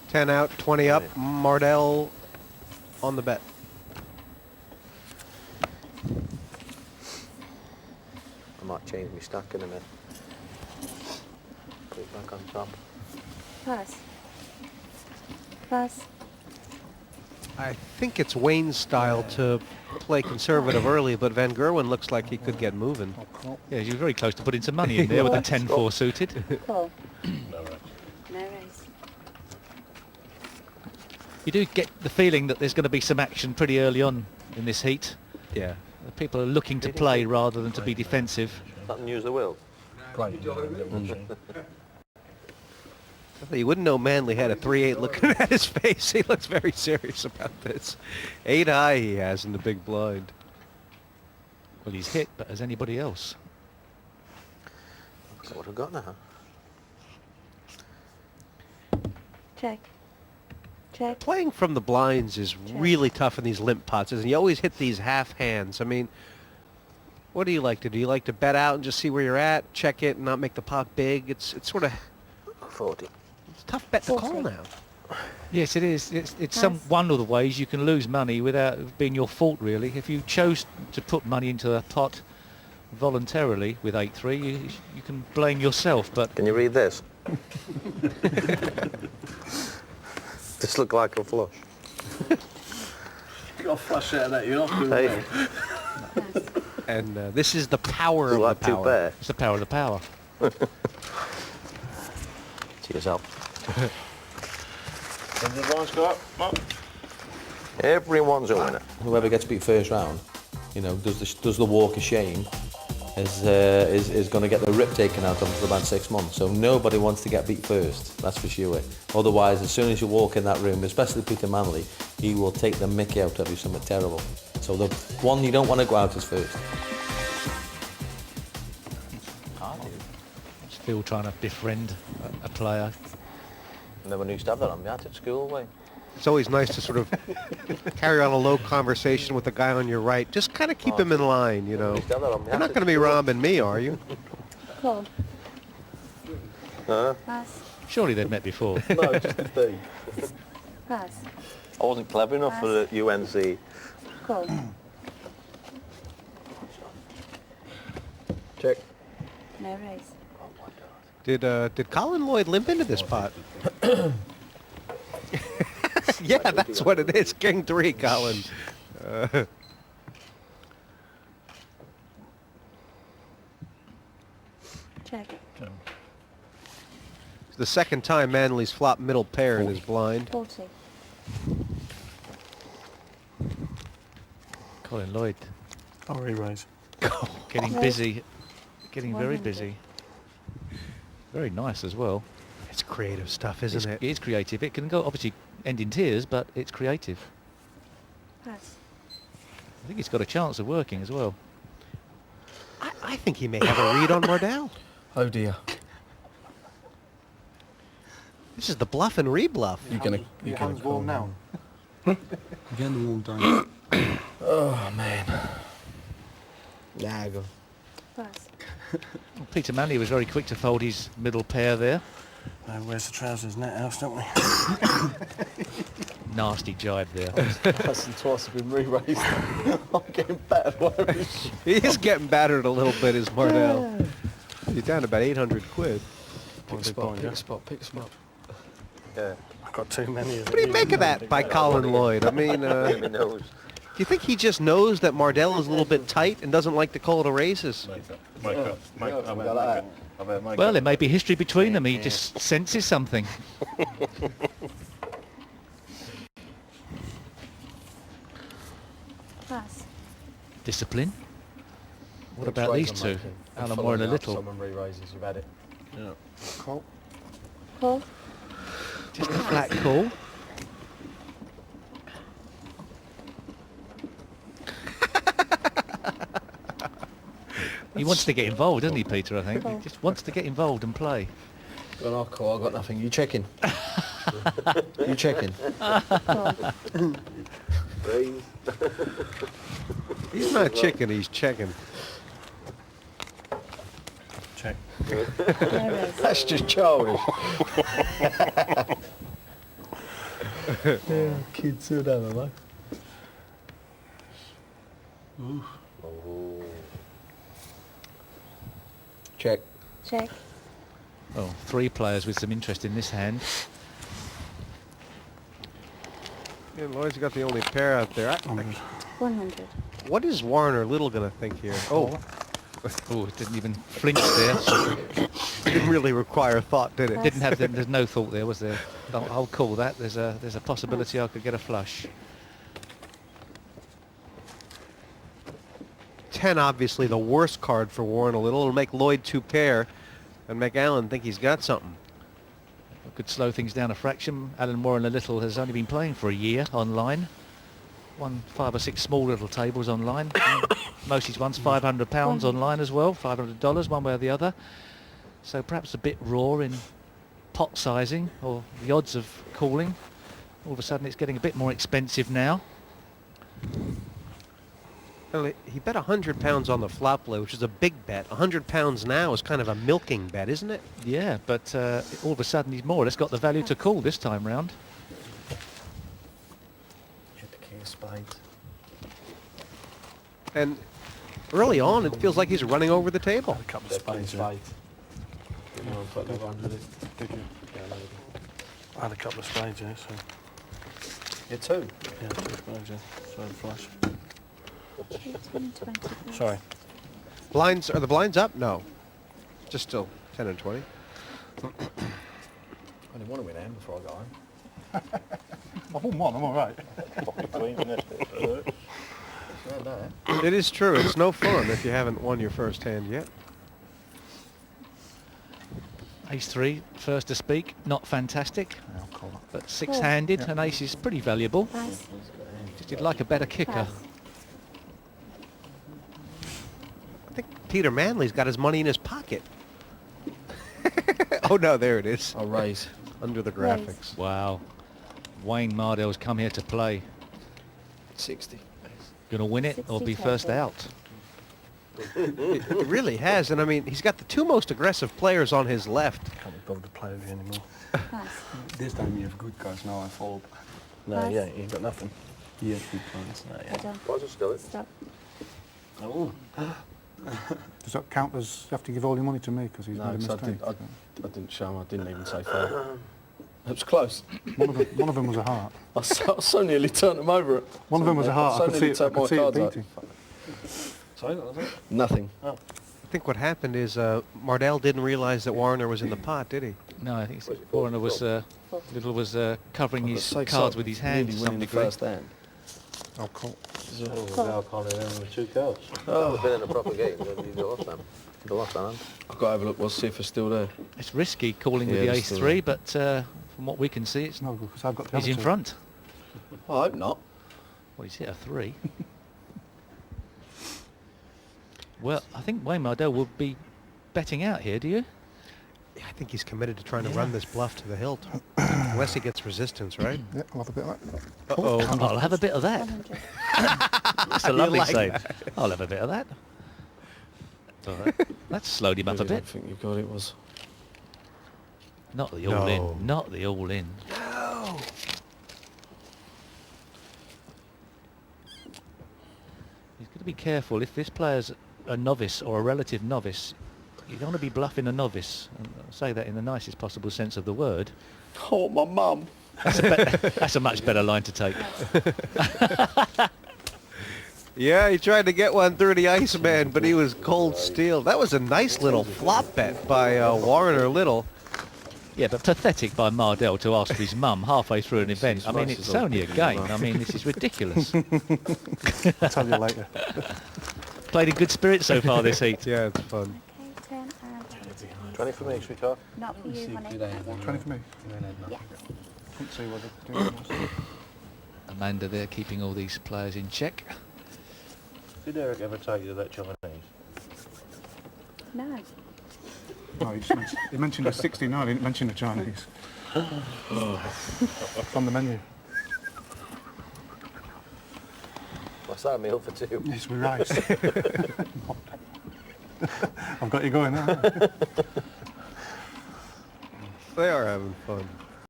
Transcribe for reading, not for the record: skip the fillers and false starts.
10 out, 20 up. Mardell on the bet. I might change my stack in a minute. Put it back on top. Pass. Pass. I think it's Wayne's style to play conservative early, but Van Gerwen looks like he could get moving. Yeah, you were very close to putting some money in there with a 10-4 suited. Call. No raise. No raise. You do get the feeling that there's going to be some action pretty early on in this heat. Yeah. People are looking to play rather than to be defensive. That news the will. Play. You wouldn't know Manley had a 3-8 looking at his face. He looks very serious about this. 8 high he has in the big blind. Well, he's hit, but as anybody else. That's what I've got now. Check. Check. Playing from the blinds is really tough in these limp pots, and you always hit these half hands. I mean, what do you like to do? You like to bet out and just see where you're at, check it, and not make the pot big? It's sort of 40. it's a tough bet to call now. Yes, it is. It's one of the ways you can lose money without it being your fault, really. If you chose to put money into a pot voluntarily with 8-3, you can blame yourself. But Can you read this? This look like a flush. You got a flush out of that, you're not doing Hey, well. And this is the power of like the two power. pair. it's the power of the power. To yourself. When the lines go up, Mark? Everyone's a winner. Whoever gets beat first round, you know, does the walk of shame, is going to get the rip taken out of them for about 6 months. So nobody wants to get beat first, that's for sure. Otherwise, as soon as you walk in that room, especially Peter Manley, he will take the mickey out of you, something terrible. So the one you don't want to go out is first. Still trying to befriend a player. Never knew to have that on me at school, way. It's always nice to sort of carry on a low conversation with the guy on your right. Just kind of keep him in line, you know. Used to have that on me You're not at going to be school. robbing me, are you? Call. Huh? Pass. Surely they've met before. No, just the thing. Pass. I wasn't clever enough for the UNC. Call. Check. No raise. Did Colin Lloyd limp into this pot? Yeah, that's what it is. King 3, Colin. Check. The second time Manley's flopped middle pair in his blind. 40. Colin Lloyd I'll re-raise. getting Right. busy, getting very 100. busy. Very nice as well. It's creative stuff, isn't it? It is creative. It can go obviously end in tears, but it's creative. Pass. I think it's got a chance of working as well. I think he may have a read on Mardell. Oh dear. This is the bluff and rebluff. You're gonna warm now. You're getting warm down. Oh man. Nah, go. Pass. Well, Peter Manley was very quick to fold his middle pair there. Where's the trousers in that house, don't we? Nasty jibe there. That's twice have been re-raised. I'm getting battered. He is getting battered a little bit, is Mardell. He's down about 800 quid. Pick a spot, pick a spot. Yeah. I've got too many of them. What do you make of that by Colin Lloyd? I mean, Let do me knows. you think he just knows that Mardell is a little bit tight and doesn't like to call it a raises? Well, there may be history between them. He just senses something. Pass. Discipline. What about these two? Alan Moore and a little. Someone re-raises, you've had it. Call. Call. Just a flat call. He wants to get involved, doesn't he, Peter, I think? He just wants to get involved and play. Go on, I'll call, I've got nothing. You checking? You checking? Call. Raise. He's not chicken, he's checking. Check. No raise. That's just childish. Kids who don't know. Check. Check. Oh, 3 players with some interest in this hand. Yeah, Lloyd's got the only pair out there. 100. What is Warner Little going to think here? Oh, Oh, it didn't even flinch there. it didn't really require thought, did it? Didn't have. There's no thought there, was there? I'll call that. There's a possibility I could get a flush. 10, obviously the worst card for Warner Little. It'll make Lloyd 2 pair and make Alan think he's got something. Could slow things down a fraction. Alan Warren a Little has only been playing for a year online. Won 5 or 6 small little tables online. Most he's won £500 online as well, $500 one way or the other. So perhaps a bit raw in pot sizing or the odds of calling. All of a sudden it's getting a bit more expensive now. Well, he bet £100 on the flop play, which is a big bet. £100 now is kind of a milking bet, isn't it? Yeah, but all of a sudden he's more or less got the value to call this time round. Hit the king of spades. And early on, it feels like he's running over the table. Had a couple of spades. Yeah. Did you? I had a couple of spades, yeah, so. You too. Yeah, 2 spades, yeah. So flush. 120. Sorry. Blinds, are the blinds up? No. Just still 10 and 20. I didn't want to win him before I got him. I won one, I'm alright. It is true. It's no fun if you haven't won your first hand yet. Ace 3, first to speak, not fantastic, I'll call it. but 6-handed, Yeah. an ace is pretty valuable. Pass. Just you'd like a better kicker. Pass. I think Peter Manley's got his money in his pocket. Oh no, there it is. I'll raise. Under the Raise. graphics. Wow. Wayne Mardell's come here to play. 60. Going to win it or 60 be first total. out. It really has, and I mean, he's got the 2 most aggressive players on his left. Can't be bothered to play with you anymore. Pass. This time you have good cards, now I fold. No, Pass. yeah, you've got nothing. He has good cards. No, I yeah. don't. Why's it still? Stop. Oh. Does that count as you have to give all your money to me because he's No, made a 'cause mistake? I didn't show him, I didn't even say fold. It was close. One of them was a heart. I so nearly turned him over. One of them was a heart. I could see it, I could see it beating. Sorry, what was it? Nothing. I think what happened is Mardell didn't realize that Warner was in the pot, did he? No, I think Warner was Little was covering his Say cards so, with his hand to nearly some winning the degree. first hand. I'll call. Alcohol in there with 2 cards. Oh, we've been in a proper game. You lost them. You lost that hand. I've got to have a look, we'll see if it's still there. It's risky calling with Yeah, the it's ace still 3, but from what we can see, it's No, because I've got the he's other in two. front. I hope not. Well, he's hit a 3. Well, I think Wayne Mardell will be betting out here, do you? Yeah, I think he's committed to trying to run this bluff to the hilt. Unless he gets resistance, right? Yeah, I'll have a bit of that. Uh-oh. I'll have a bit of that. 100. That's a lovely like save. I'll have a bit of that. That's slowed him up a Really bit. don't think you've got it, was. Not the all-in. No. Not the all-in. No. He's got to be careful. If this player's a novice or a relative novice, you don't want to be bluffing a novice. And I'll say that in the nicest possible sense of the word. Oh, my mum. That's a much better line to take. Yeah, he tried to get one through the Iceman, but he was cold steel. That was a nice little flop bet by Warner Little. Yeah, but pathetic by Mardell to ask his mum halfway through an event. I mean, it's only a game. I mean, this is ridiculous. I'll tell you later. Played in good spirit so far this heat. Yeah, it's fun. Okay, 10 and 20. 20 for me, sweetheart. Not for you, honey. 20 for me. Yeah. Couldn't see what they're doing. Amanda there keeping all these players in check. Did Eric ever take you to that Chinese? No. No, he mentioned the 69, he didn't mention the Chinese. It's on the menu. What's that, a meal for 2? Yes, with rice. I've got you going now. They are having fun.